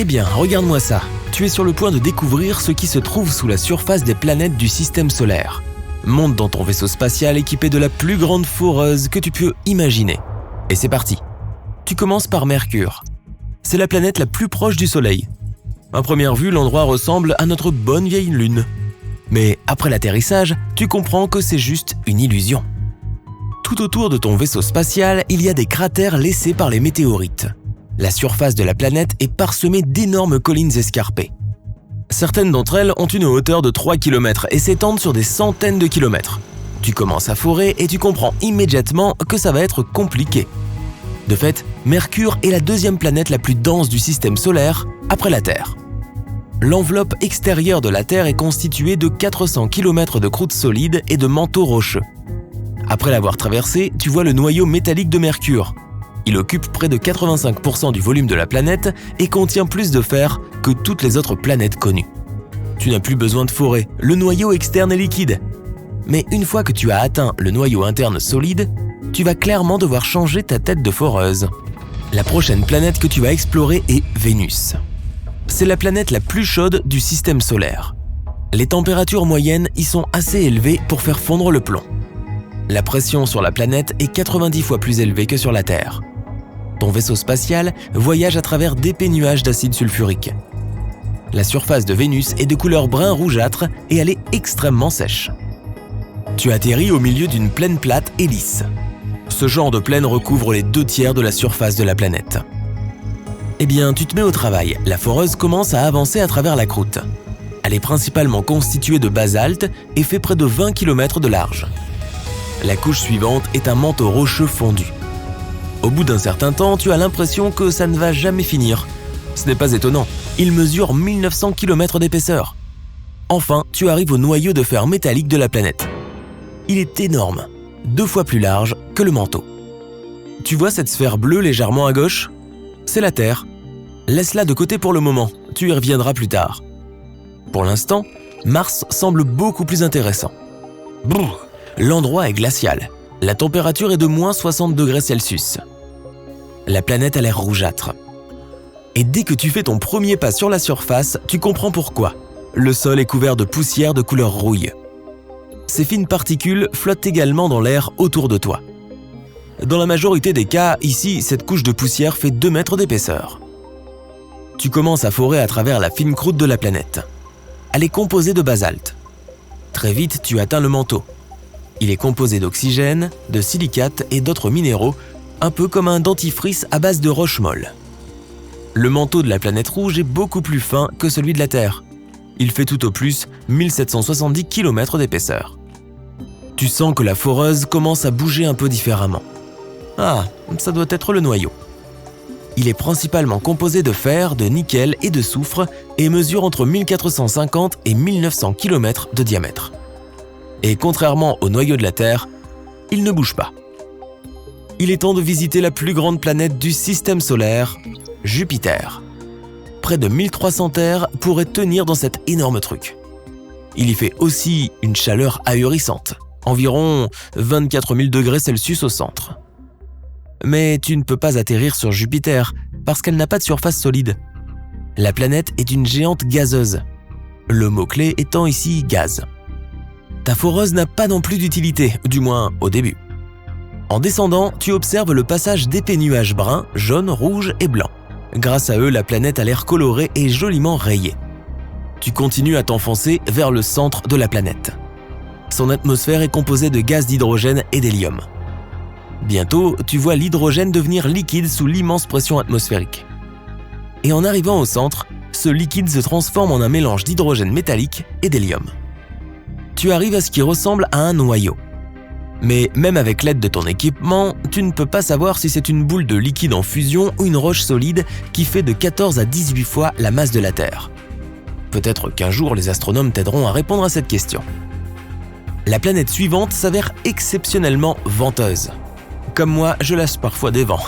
Eh bien, regarde-moi ça. Tu es sur le point de découvrir ce qui se trouve sous la surface des planètes du système solaire. Monte dans ton vaisseau spatial équipé de la plus grande foreuse que tu peux imaginer. Et c'est parti. Tu commences par Mercure. C'est la planète la plus proche du Soleil. À première vue, l'endroit ressemble à notre bonne vieille Lune. Mais après l'atterrissage, tu comprends que c'est juste une illusion. Tout autour de ton vaisseau spatial, il y a des cratères laissés par les météorites. La surface de la planète est parsemée d'énormes collines escarpées. Certaines d'entre elles ont une hauteur de 3 km et s'étendent sur des centaines de kilomètres. Tu commences à forer et tu comprends immédiatement que ça va être compliqué. De fait, Mercure est la deuxième planète la plus dense du système solaire, après la Terre. L'enveloppe extérieure de la Terre est constituée de 400 km de croûte solide et de manteaux rocheux. Après l'avoir traversé, tu vois le noyau métallique de Mercure. Il occupe près de 85% du volume de la planète et contient plus de fer que toutes les autres planètes connues. Tu n'as plus besoin de forer, le noyau externe est liquide. Mais une fois que tu as atteint le noyau interne solide, tu vas clairement devoir changer ta tête de foreuse. La prochaine planète que tu vas explorer est Vénus. C'est la planète la plus chaude du système solaire. Les températures moyennes y sont assez élevées pour faire fondre le plomb. La pression sur la planète est 90 fois plus élevée que sur la Terre. Ton vaisseau spatial voyage à travers d'épais nuages d'acide sulfurique. La surface de Vénus est de couleur brun rougeâtre et elle est extrêmement sèche. Tu atterris au milieu d'une plaine plate et lisse. Ce genre de plaine recouvre les 2/3 de la surface de la planète. Eh bien, tu te mets au travail. La foreuse commence à avancer à travers la croûte. Elle est principalement constituée de basalte et fait près de 20 km de large. La couche suivante est un manteau rocheux fondu. Au bout d'un certain temps, tu as l'impression que ça ne va jamais finir. Ce n'est pas étonnant, il mesure 1900 km d'épaisseur. Enfin, tu arrives au noyau de fer métallique de la planète. Il est énorme, 2 fois plus large que le manteau. Tu vois cette sphère bleue légèrement à gauche ? C'est la Terre. Laisse-la de côté pour le moment, tu y reviendras plus tard. Pour l'instant, Mars semble beaucoup plus intéressant. Brrr. L'endroit est glacial. La température est de moins 60 degrés Celsius. La planète a l'air rougeâtre. Et dès que tu fais ton premier pas sur la surface, tu comprends pourquoi. Le sol est couvert de poussière de couleur rouille. Ces fines particules flottent également dans l'air autour de toi. Dans la majorité des cas, ici, cette couche de poussière fait 2 mètres d'épaisseur. Tu commences à forer à travers la fine croûte de la planète. Elle est composée de basalte. Très vite, tu atteins le manteau. Il est composé d'oxygène, de silicate et d'autres minéraux, un peu comme un dentifrice à base de roches molles. Le manteau de la planète rouge est beaucoup plus fin que celui de la Terre. Il fait tout au plus 1770 km d'épaisseur. Tu sens que la foreuse commence à bouger un peu différemment. Ah, ça doit être le noyau. Il est principalement composé de fer, de nickel et de soufre et mesure entre 1450 et 1900 km de diamètre. Et contrairement au noyau de la Terre, il ne bouge pas. Il est temps de visiter la plus grande planète du système solaire, Jupiter. Près de 1300 terres pourraient tenir dans cet énorme truc. Il y fait aussi une chaleur ahurissante, environ 24 000 degrés Celsius au centre. Mais tu ne peux pas atterrir sur Jupiter parce qu'elle n'a pas de surface solide. La planète est une géante gazeuse, le mot-clé étant ici gaz. Ta foreuse n'a pas non plus d'utilité, du moins au début. En descendant, tu observes le passage d'épais nuages bruns, jaunes, rouges et blancs. Grâce à eux, la planète a l'air colorée et joliment rayée. Tu continues à t'enfoncer vers le centre de la planète. Son atmosphère est composée de gaz d'hydrogène et d'hélium. Bientôt, tu vois l'hydrogène devenir liquide sous l'immense pression atmosphérique. Et en arrivant au centre, ce liquide se transforme en un mélange d'hydrogène métallique et d'hélium. Tu arrives à ce qui ressemble à un noyau. Mais même avec l'aide de ton équipement, tu ne peux pas savoir si c'est une boule de liquide en fusion ou une roche solide qui fait de 14 à 18 fois la masse de la Terre. Peut-être qu'un jour les astronomes t'aideront à répondre à cette question. La planète suivante s'avère exceptionnellement venteuse. Comme moi, je lâche parfois des vents.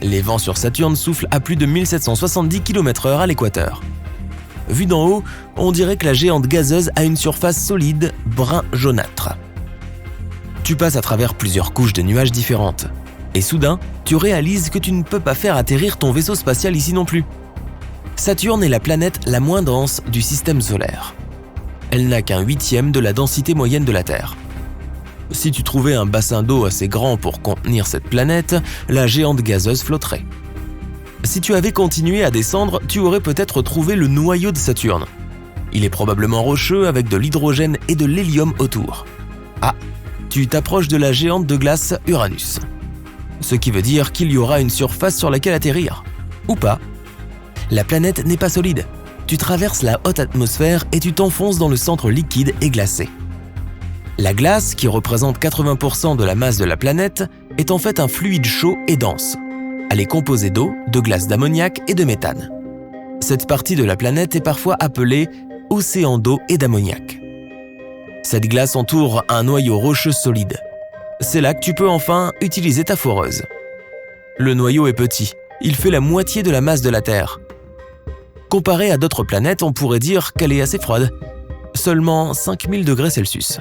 Les vents sur Saturne soufflent à plus de 1770 km/h à l'équateur. Vu d'en haut, on dirait que la géante gazeuse a une surface solide, brun jaunâtre. Tu passes à travers plusieurs couches de nuages différentes. Et soudain, tu réalises que tu ne peux pas faire atterrir ton vaisseau spatial ici non plus. Saturne est la planète la moins dense du système solaire. Elle n'a qu'un 1/8 de la densité moyenne de la Terre. Si tu trouvais un bassin d'eau assez grand pour contenir cette planète, la géante gazeuse flotterait. Si tu avais continué à descendre, tu aurais peut-être trouvé le noyau de Saturne. Il est probablement rocheux avec de l'hydrogène et de l'hélium autour. Ah, tu t'approches de la géante de glace Uranus. Ce qui veut dire qu'il y aura une surface sur laquelle atterrir. Ou pas. La planète n'est pas solide. Tu traverses la haute atmosphère et tu t'enfonces dans le centre liquide et glacé. La glace, qui représente 80% de la masse de la planète, est en fait un fluide chaud et dense. Elle est composée d'eau, de glace d'ammoniac et de méthane. Cette partie de la planète est parfois appelée océan d'eau et d'ammoniac. Cette glace entoure un noyau rocheux solide. C'est là que tu peux enfin utiliser ta foreuse. Le noyau est petit, il fait la moitié de la masse de la Terre. Comparé à d'autres planètes, on pourrait dire qu'elle est assez froide, seulement 5000 degrés Celsius.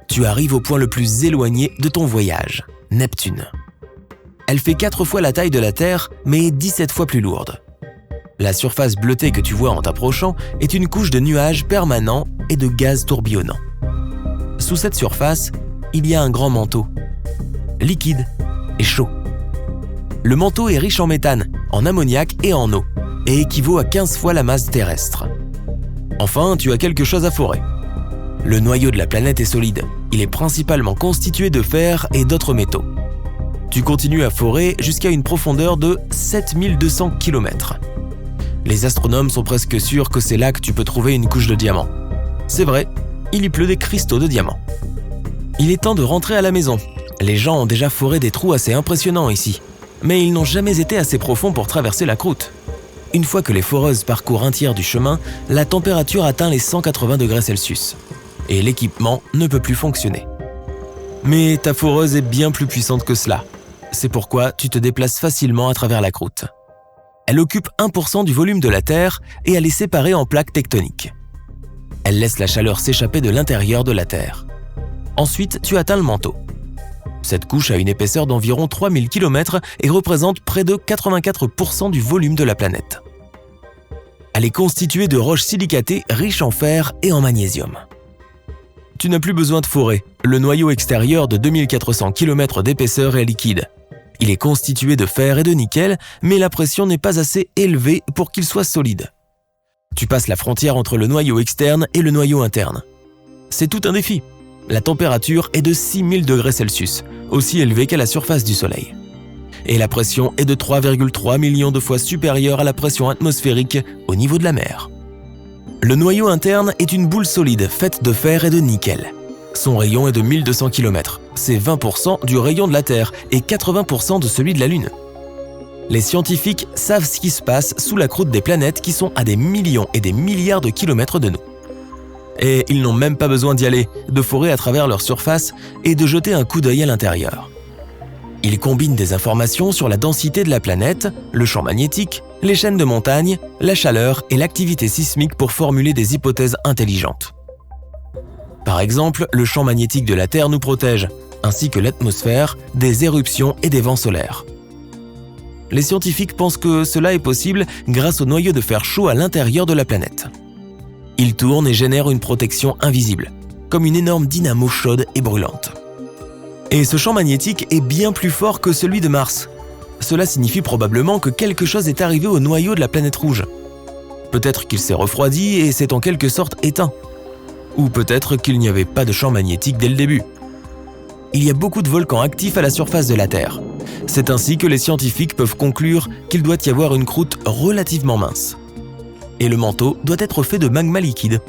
Tu arrives au point le plus éloigné de ton voyage, Neptune. Elle fait 4 fois la taille de la Terre, mais 17 fois plus lourde. La surface bleutée que tu vois en t'approchant est une couche de nuages permanents et de gaz tourbillonnants. Sous cette surface, il y a un grand manteau, liquide et chaud. Le manteau est riche en méthane, en ammoniac et en eau, et équivaut à 15 fois la masse terrestre. Enfin, tu as quelque chose à forer. Le noyau de la planète est solide. Il est principalement constitué de fer et d'autres métaux. Tu continues à forer jusqu'à une profondeur de 7200 km. Les astronomes sont presque sûrs que c'est là que tu peux trouver une couche de diamants. C'est vrai, il y pleut des cristaux de diamants. Il est temps de rentrer à la maison. Les gens ont déjà foré des trous assez impressionnants ici, mais ils n'ont jamais été assez profonds pour traverser la croûte. Une fois que les foreuses parcourent un tiers du chemin, la température atteint les 180 degrés Celsius et l'équipement ne peut plus fonctionner. Mais ta foreuse est bien plus puissante que cela. C'est pourquoi tu te déplaces facilement à travers la croûte. Elle occupe 1% du volume de la Terre et elle est séparée en plaques tectoniques. Elle laisse la chaleur s'échapper de l'intérieur de la Terre. Ensuite, tu atteins le manteau. Cette couche a une épaisseur d'environ 3000 km et représente près de 84% du volume de la planète. Elle est constituée de roches silicatées riches en fer et en magnésium. Tu n'as plus besoin de forer. Le noyau extérieur de 2400 km d'épaisseur est liquide. Il est constitué de fer et de nickel, mais la pression n'est pas assez élevée pour qu'il soit solide. Tu passes la frontière entre le noyau externe et le noyau interne. C'est tout un défi. La température est de 6000 degrés Celsius, aussi élevée qu'à la surface du Soleil. Et la pression est de 3,3 millions de fois supérieure à la pression atmosphérique au niveau de la mer. Le noyau interne est une boule solide faite de fer et de nickel. Son rayon est de 1200 km. C'est 20% du rayon de la Terre et 80% de celui de la Lune. Les scientifiques savent ce qui se passe sous la croûte des planètes qui sont à des millions et des milliards de kilomètres de nous. Et ils n'ont même pas besoin d'y aller, de forer à travers leur surface et de jeter un coup d'œil à l'intérieur. Ils combinent des informations sur la densité de la planète, le champ magnétique, les chaînes de montagnes, la chaleur et l'activité sismique pour formuler des hypothèses intelligentes. Par exemple, le champ magnétique de la Terre nous protège, ainsi que l'atmosphère, des éruptions et des vents solaires. Les scientifiques pensent que cela est possible grâce au noyau de fer chaud à l'intérieur de la planète. Il tourne et génère une protection invisible, comme une énorme dynamo chaude et brûlante. Et ce champ magnétique est bien plus fort que celui de Mars. Cela signifie probablement que quelque chose est arrivé au noyau de la planète rouge. Peut-être qu'il s'est refroidi et s'est en quelque sorte éteint. Ou peut-être qu'il n'y avait pas de champ magnétique dès le début. Il y a beaucoup de volcans actifs à la surface de la Terre. C'est ainsi que les scientifiques peuvent conclure qu'il doit y avoir une croûte relativement mince. Et le manteau doit être fait de magma liquide.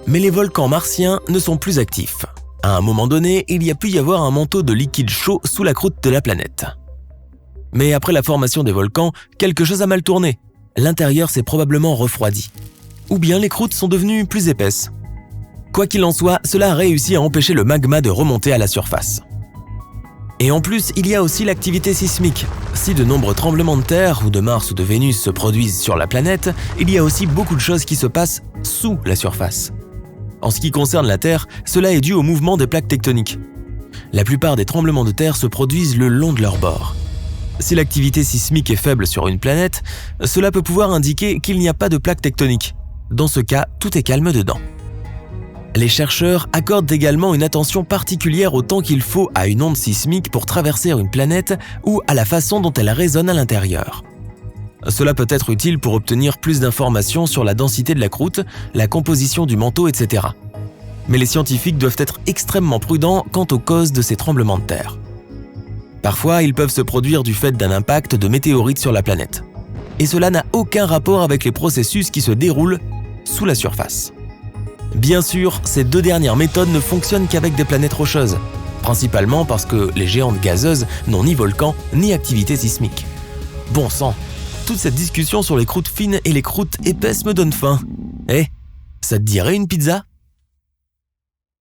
Mais les volcans martiens ne sont plus actifs. À un moment donné, il y a pu y avoir un manteau de liquide chaud sous la croûte de la planète. Mais après la formation des volcans, quelque chose a mal tourné. L'intérieur s'est probablement refroidi. Ou bien les croûtes sont devenues plus épaisses. Quoi qu'il en soit, cela a réussi à empêcher le magma de remonter à la surface. Et en plus, il y a aussi l'activité sismique. Si de nombreux tremblements de terre ou de Mars ou de Vénus se produisent sur la planète, il y a aussi beaucoup de choses qui se passent sous la surface. En ce qui concerne la Terre, cela est dû au mouvement des plaques tectoniques. La plupart des tremblements de terre se produisent le long de leur bord. Si l'activité sismique est faible sur une planète, cela peut pouvoir indiquer qu'il n'y a pas de plaque tectonique. Dans ce cas, tout est calme dedans. Les chercheurs accordent également une attention particulière au temps qu'il faut à une onde sismique pour traverser une planète ou à la façon dont elle résonne à l'intérieur. Cela peut être utile pour obtenir plus d'informations sur la densité de la croûte, la composition du manteau, etc. Mais les scientifiques doivent être extrêmement prudents quant aux causes de ces tremblements de terre. Parfois, ils peuvent se produire du fait d'un impact de météorites sur la planète. Et cela n'a aucun rapport avec les processus qui se déroulent sous la surface. Bien sûr, ces deux dernières méthodes ne fonctionnent qu'avec des planètes rocheuses, principalement parce que les géantes gazeuses n'ont ni volcan ni activité sismique. Bon sang, toute cette discussion sur les croûtes fines et les croûtes épaisses me donne faim. Ça te dirait une pizza ?